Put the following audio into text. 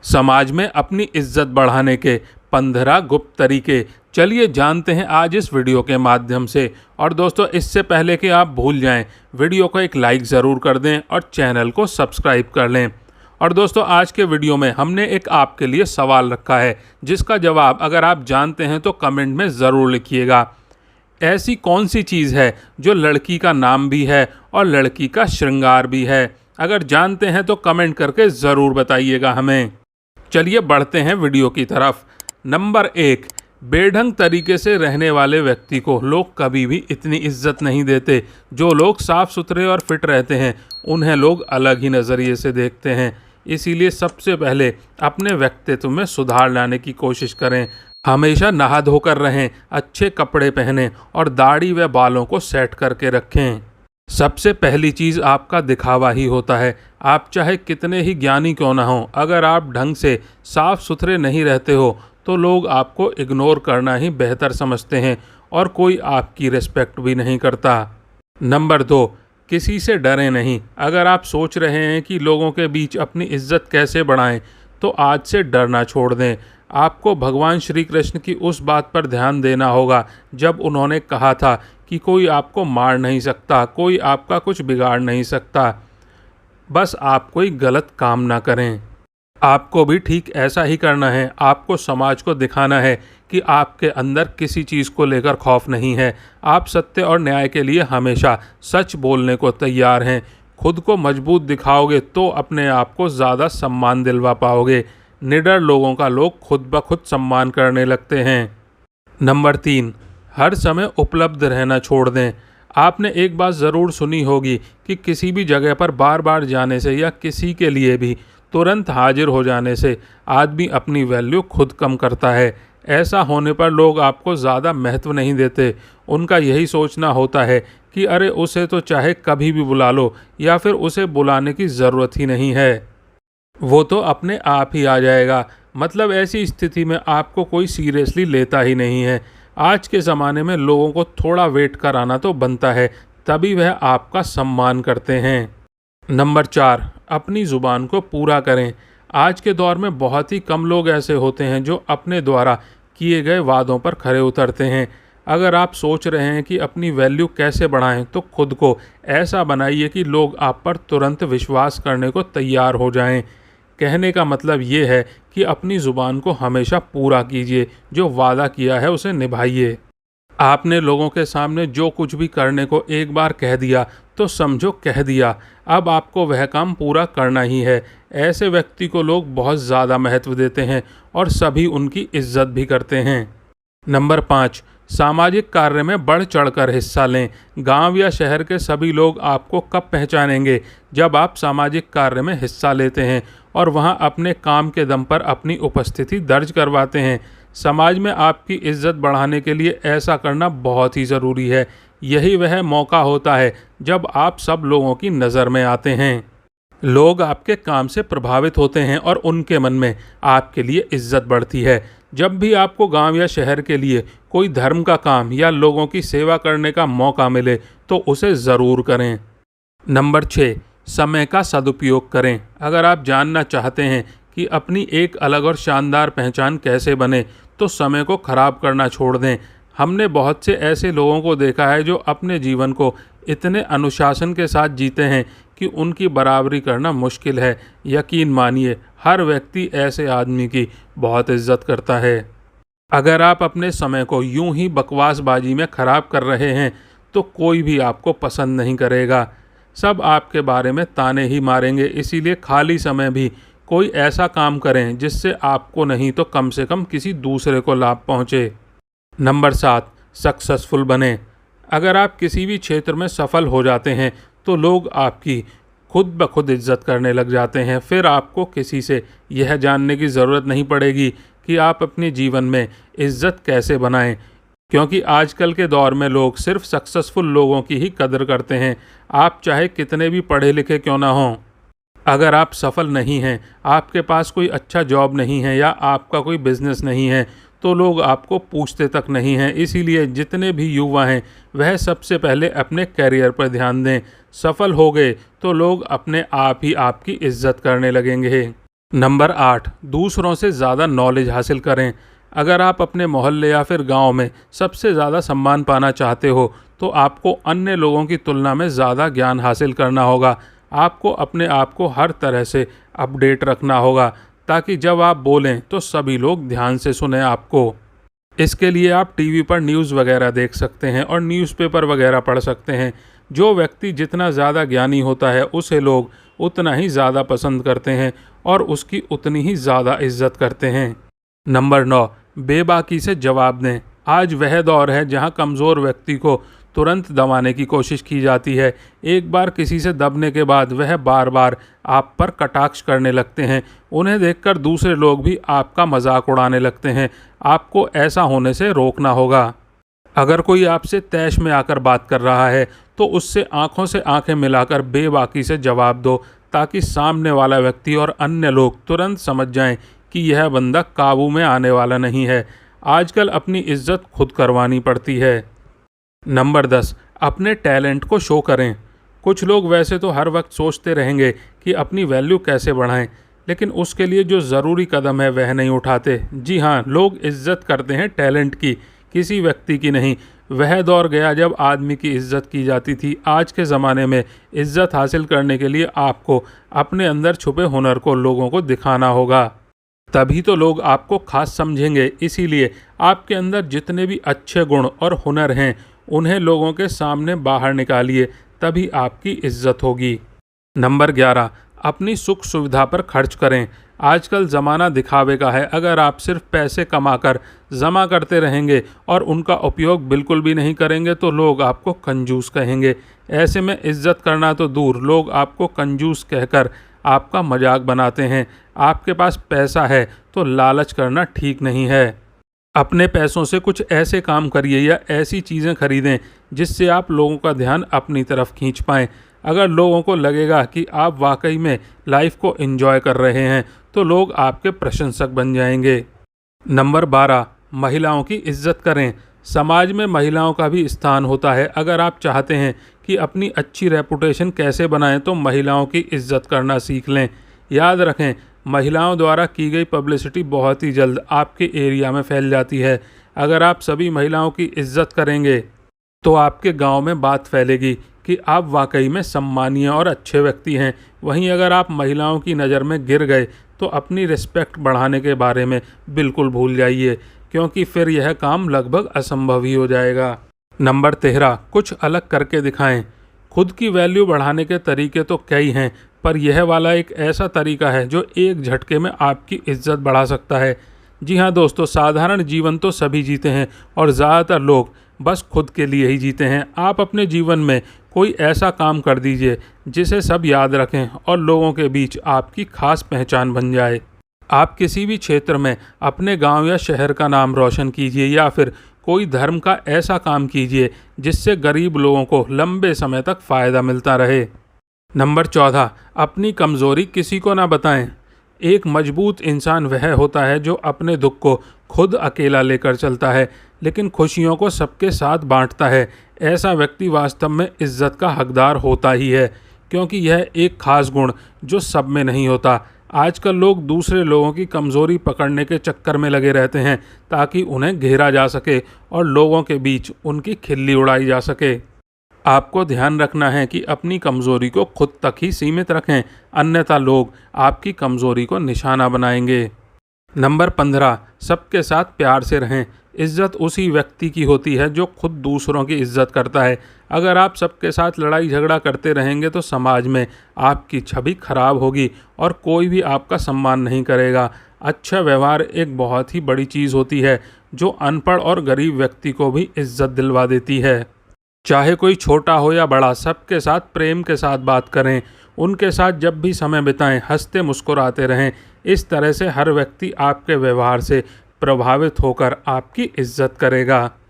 समाज में अपनी इज्जत बढ़ाने के 15 गुप्त तरीके, चलिए जानते हैं आज इस वीडियो के माध्यम से। और दोस्तों, इससे पहले कि आप भूल जाएं, वीडियो को एक लाइक ज़रूर कर दें और चैनल को सब्सक्राइब कर लें। और दोस्तों, आज के वीडियो में हमने एक आपके लिए सवाल रखा है, जिसका जवाब अगर आप जानते हैं तो कमेंट में ज़रूर लिखिएगा। ऐसी कौन सी चीज़ है जो लड़की का नाम भी है और लड़की का श्रृंगार भी है? अगर जानते हैं तो कमेंट करके ज़रूर बताइएगा हमें। चलिए बढ़ते हैं वीडियो की तरफ। नंबर 1, बेढंग तरीके से रहने वाले व्यक्ति को लोग कभी भी इतनी इज्जत नहीं देते। जो लोग साफ सुथरे और फिट रहते हैं, उन्हें लोग अलग ही नज़रिए से देखते हैं। इसीलिए सबसे पहले अपने व्यक्तित्व में सुधार लाने की कोशिश करें। हमेशा नहा धोकर रहें, अच्छे कपड़े पहनें और दाढ़ी व बालों को सेट करके रखें। सबसे पहली चीज़ आपका दिखावा ही होता है। आप चाहे कितने ही ज्ञानी क्यों ना हो, अगर आप ढंग से साफ सुथरे नहीं रहते हो तो लोग आपको इग्नोर करना ही बेहतर समझते हैं और कोई आपकी रिस्पेक्ट भी नहीं करता। नंबर 2, किसी से डरें नहीं। अगर आप सोच रहे हैं कि लोगों के बीच अपनी इज्जत कैसे बढ़ाएं, तो आज से डरना छोड़ दें। आपको भगवान श्री कृष्ण की उस बात पर ध्यान देना होगा जब उन्होंने कहा था कि कोई आपको मार नहीं सकता, कोई आपका कुछ बिगाड़ नहीं सकता, बस आप कोई गलत काम ना करें। आपको भी ठीक ऐसा ही करना है। आपको समाज को दिखाना है कि आपके अंदर किसी चीज़ को लेकर खौफ नहीं है। आप सत्य और न्याय के लिए हमेशा सच बोलने को तैयार हैं। खुद को मजबूत दिखाओगे तो अपने आप को ज़्यादा सम्मान दिलवा पाओगे। निडर लोगों का लोग खुद ब खुद सम्मान करने लगते हैं। नंबर 3, हर समय उपलब्ध रहना छोड़ दें। आपने एक बात ज़रूर सुनी होगी कि किसी भी जगह पर बार बार जाने से या किसी के लिए भी तुरंत हाजिर हो जाने से आदमी अपनी वैल्यू खुद कम करता है। ऐसा होने पर लोग आपको ज़्यादा महत्व नहीं देते। उनका यही सोचना होता है कि अरे उसे तो चाहे कभी भी बुला लो, या फिर उसे बुलाने की ज़रूरत ही नहीं है, वो तो अपने आप ही आ जाएगा। मतलब ऐसी स्थिति में आपको कोई सीरियसली लेता ही नहीं है। आज के ज़माने में लोगों को थोड़ा वेट कराना तो बनता है, तभी वह आपका सम्मान करते हैं। नंबर 4, अपनी ज़ुबान को पूरा करें। आज के दौर में बहुत ही कम लोग ऐसे होते हैं जो अपने द्वारा किए गए वादों पर खरे उतरते हैं। अगर आप सोच रहे हैं कि अपनी वैल्यू कैसे बढ़ाएं, तो खुद को ऐसा बनाइए कि लोग आप पर तुरंत विश्वास करने को तैयार हो जाएं। कहने का मतलब ये है कि अपनी ज़ुबान को हमेशा पूरा कीजिए। जो वादा किया है उसे निभाइए। आपने लोगों के सामने जो कुछ भी करने को एक बार कह दिया तो समझो कह दिया। अब आपको वह काम पूरा करना ही है। ऐसे व्यक्ति को लोग बहुत ज़्यादा महत्व देते हैं और सभी उनकी इज्जत भी करते हैं। नंबर 5, सामाजिक कार्य में बढ़ चढ़कर हिस्सा लें। गांव या शहर के सभी लोग आपको कब पहचानेंगे? जब आप सामाजिक कार्य में हिस्सा लेते हैं और वहां अपने काम के दम पर अपनी उपस्थिति दर्ज करवाते हैं। समाज में आपकी इज्जत बढ़ाने के लिए ऐसा करना बहुत ही ज़रूरी है। यही वह मौका होता है जब आप सब लोगों की नज़र में आते हैं। लोग आपके काम से प्रभावित होते हैं और उनके मन में आपके लिए इज्जत बढ़ती है। जब भी आपको गांव या शहर के लिए कोई धर्म का काम या लोगों की सेवा करने का मौका मिले तो उसे ज़रूर करें। नंबर 6, समय का सदुपयोग करें। अगर आप जानना चाहते हैं कि अपनी एक अलग और शानदार पहचान कैसे बने, तो समय को ख़राब करना छोड़ दें। हमने बहुत से ऐसे लोगों को देखा है जो अपने जीवन को इतने अनुशासन के साथ जीते हैं कि उनकी बराबरी करना मुश्किल है। यकीन मानिए, हर व्यक्ति ऐसे आदमी की बहुत इज्जत करता है। अगर आप अपने समय को यूं ही बकवासबाजी में ख़राब कर रहे हैं तो कोई भी आपको पसंद नहीं करेगा। सब आपके बारे में ताने ही मारेंगे। इसीलिए खाली समय भी कोई ऐसा काम करें जिससे आपको नहीं तो कम से कम किसी दूसरे को लाभ पहुँचे। नंबर 7, सक्सेसफुल बने। अगर आप किसी भी क्षेत्र में सफल हो जाते हैं तो लोग आपकी खुद ब खुद इज्जत करने लग जाते हैं। फिर आपको किसी से यह जानने की ज़रूरत नहीं पड़ेगी कि आप अपने जीवन में इज्जत कैसे बनाएं, क्योंकि आजकल के दौर में लोग सिर्फ सक्सेसफुल लोगों की ही कदर करते हैं। आप चाहे कितने भी पढ़े लिखे क्यों ना हों, अगर आप सफल नहीं हैं, आपके पास कोई अच्छा जॉब नहीं है या आपका कोई बिजनेस नहीं है, तो लोग आपको पूछते तक नहीं हैं। इसीलिए जितने भी युवा हैं वह सबसे पहले अपने करियर पर ध्यान दें। सफल हो गए तो लोग अपने आप ही आपकी इज्जत करने लगेंगे। नंबर 8, दूसरों से ज़्यादा नॉलेज हासिल करें। अगर आप अपने मोहल्ले या फिर गांव में सबसे ज़्यादा सम्मान पाना चाहते हो, तो आपको अन्य लोगों की तुलना में ज़्यादा ज्ञान हासिल करना होगा। आपको अपने आप को हर तरह से अपडेट रखना होगा, ताकि जब आप बोलें तो सभी लोग ध्यान से सुनें आपको। इसके लिए आप टीवी पर न्यूज़ वगैरह देख सकते हैं और न्यूज़पेपर वगैरह पढ़ सकते हैं। जो व्यक्ति जितना ज़्यादा ज्ञानी होता है, उसे लोग उतना ही ज़्यादा पसंद करते हैं और उसकी उतनी ही ज़्यादा इज्जत करते हैं। नंबर 9, बेबाकी से जवाब दें। आज वह दौर है जहां कमज़ोर व्यक्ति को तुरंत दबाने की कोशिश की जाती है। एक बार किसी से दबने के बाद वह बार बार आप पर कटाक्ष करने लगते हैं। उन्हें देखकर दूसरे लोग भी आपका मजाक उड़ाने लगते हैं। आपको ऐसा होने से रोकना होगा। अगर कोई आपसे तैश में आकर बात कर रहा है, तो उससे आंखों से आंखें मिलाकर बेबाकी से जवाब दो, ताकि सामने वाला व्यक्ति और अन्य लोग तुरंत समझ जाएं कि यह बंदा काबू में आने वाला नहीं है। आजकल अपनी इज्जत खुद करवानी पड़ती है। नंबर 10, अपने टैलेंट को शो करें। कुछ लोग वैसे तो हर वक्त सोचते रहेंगे कि अपनी वैल्यू कैसे बढ़ाएं, लेकिन उसके लिए जो ज़रूरी कदम है वह नहीं उठाते। जी हाँ, लोग इज्जत करते हैं टैलेंट की, किसी व्यक्ति की नहीं। वह दौर गया जब आदमी की इज्जत की जाती थी। आज के ज़माने में इज्जत हासिल करने के लिए आपको अपने अंदर छुपे हुनर को लोगों को दिखाना होगा, तभी तो लोग आपको खास समझेंगे। इसीलिए आपके अंदर जितने भी अच्छे गुण और हुनर हैं, उन्हें लोगों के सामने बाहर निकालिए, तभी आपकी इज्जत होगी। नंबर 11, अपनी सुख सुविधा पर खर्च करें। आजकल ज़माना दिखावे का है। अगर आप सिर्फ पैसे कमाकर जमा करते रहेंगे और उनका उपयोग बिल्कुल भी नहीं करेंगे, तो लोग आपको कंजूस कहेंगे। ऐसे में इज्जत करना तो दूर, लोग आपको कंजूस कहकर आपका मजाक बनाते हैं। आपके पास पैसा है तो लालच करना ठीक नहीं है। अपने पैसों से कुछ ऐसे काम करिए या ऐसी चीज़ें खरीदें जिससे आप लोगों का ध्यान अपनी तरफ खींच पाएं। अगर लोगों को लगेगा कि आप वाकई में लाइफ को एंजॉय कर रहे हैं, तो लोग आपके प्रशंसक बन जाएंगे। नंबर 12, महिलाओं की इज्जत करें। समाज में महिलाओं का भी स्थान होता है। अगर आप चाहते हैं कि अपनी अच्छी रेपुटेशन कैसे बनाएं, तो महिलाओं की इज्जत करना सीख लें। याद रखें, महिलाओं द्वारा की गई पब्लिसिटी बहुत ही जल्द आपके एरिया में फैल जाती है। अगर आप सभी महिलाओं की इज्जत करेंगे, तो आपके गांव में बात फैलेगी कि आप वाकई में सम्मानीय और अच्छे व्यक्ति हैं। वहीं अगर आप महिलाओं की नज़र में गिर गए, तो अपनी रिस्पेक्ट बढ़ाने के बारे में बिल्कुल भूल जाइए, क्योंकि फिर यह काम लगभग असंभव ही हो जाएगा। नंबर 13, कुछ अलग करके दिखाएं। खुद की वैल्यू बढ़ाने के तरीके तो कई हैं, पर यह वाला एक ऐसा तरीका है जो एक झटके में आपकी इज्जत बढ़ा सकता है। जी हाँ दोस्तों, साधारण जीवन तो सभी जीते हैं और ज़्यादातर लोग बस खुद के लिए ही जीते हैं। आप अपने जीवन में कोई ऐसा काम कर दीजिए जिसे सब याद रखें और लोगों के बीच आपकी खास पहचान बन जाए। आप किसी भी क्षेत्र में अपने गांव या शहर का नाम रोशन कीजिए, या फिर कोई धर्म का ऐसा काम कीजिए जिससे गरीब लोगों को लंबे समय तक फ़ायदा मिलता रहे। नंबर 14, अपनी कमज़ोरी किसी को ना बताएं। एक मजबूत इंसान वह होता है जो अपने दुख को खुद अकेला लेकर चलता है, लेकिन खुशियों को सबके साथ बांटता है। ऐसा व्यक्ति वास्तव में इज्जत का हकदार होता ही है, क्योंकि यह एक खास गुण जो सब में नहीं होता। आजकल लोग दूसरे लोगों की कमज़ोरी पकड़ने के चक्कर में लगे रहते हैं, ताकि उन्हें घेरा जा सके और लोगों के बीच उनकी खिल्ली उड़ाई जा सके। आपको ध्यान रखना है कि अपनी कमज़ोरी को खुद तक ही सीमित रखें, अन्यथा लोग आपकी कमज़ोरी को निशाना बनाएंगे। नंबर 15, सबके साथ प्यार से रहें। इज्जत उसी व्यक्ति की होती है जो खुद दूसरों की इज्जत करता है। अगर आप सबके साथ लड़ाई झगड़ा करते रहेंगे, तो समाज में आपकी छवि खराब होगी और कोई भी आपका सम्मान नहीं करेगा। अच्छा व्यवहार एक बहुत ही बड़ी चीज़ होती है, जो अनपढ़ और गरीब व्यक्ति को भी इज्जत दिलवा देती है। चाहे कोई छोटा हो या बड़ा, सबके साथ प्रेम के साथ बात करें। उनके साथ जब भी समय बिताएं, हंसते मुस्कुराते रहें। इस तरह से हर व्यक्ति आपके व्यवहार से प्रभावित होकर आपकी इज्जत करेगा।